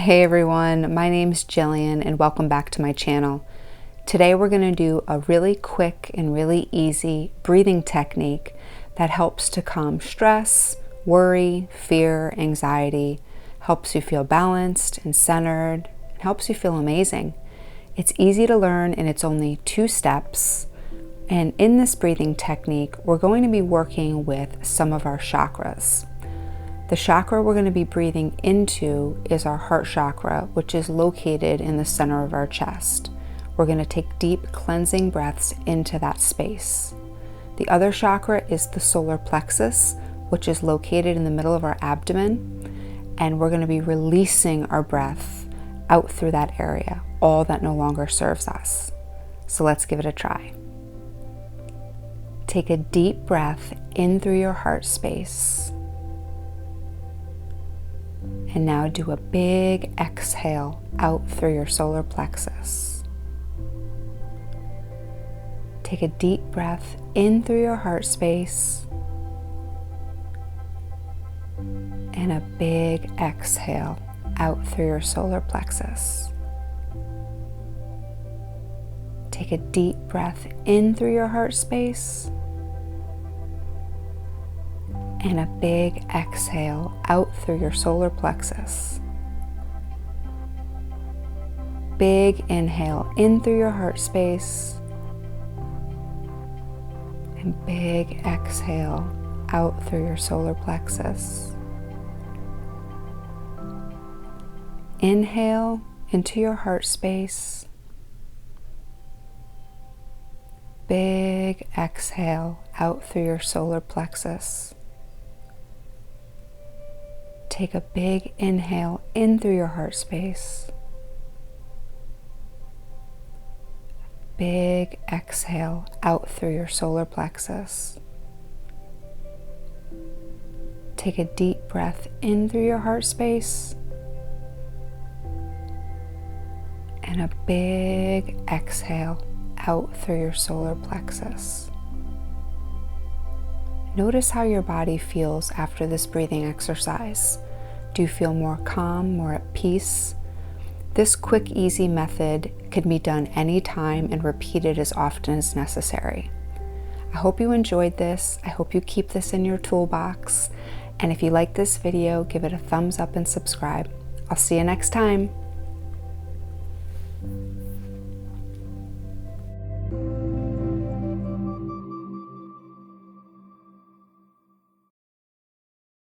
Hey everyone, my name's Jillian and welcome back to my channel. Today we're going to do a really quick and really easy breathing technique that helps to calm stress, worry, fear, anxiety, helps you feel balanced and centered, and helps you feel amazing. It's easy to learn and it's only 2 steps. And in this breathing technique, we're going to be working with some of our chakras. The chakra we're going to be breathing into is our heart chakra, which is located in the center of our chest. We're going to take deep cleansing breaths into that space. The other chakra is the solar plexus, which is located in the middle of our abdomen, and we're going to be releasing our breath out through that area, all that no longer serves us. So let's give it a try. Take a deep breath in through your heart space. And now do a big exhale out through your solar plexus. Take a deep breath in through your heart space. And a big exhale out through your solar plexus. Take a deep breath in through your heart space. And a big exhale out through your solar plexus. Big inhale in through your heart space. And big exhale out through your solar plexus. Inhale into your heart space. Big exhale out through your solar plexus. Take a big inhale in through your heart space. Big exhale out through your solar plexus. Take a deep breath in through your heart space. And a big exhale out through your solar plexus. Notice how your body feels after this breathing exercise. Do you feel more calm, more at peace? This quick, easy method can be done anytime and repeated as often as necessary. I hope you enjoyed this. I hope you keep this in your toolbox. And if you like this video, give it a thumbs up and subscribe. I'll see you next time.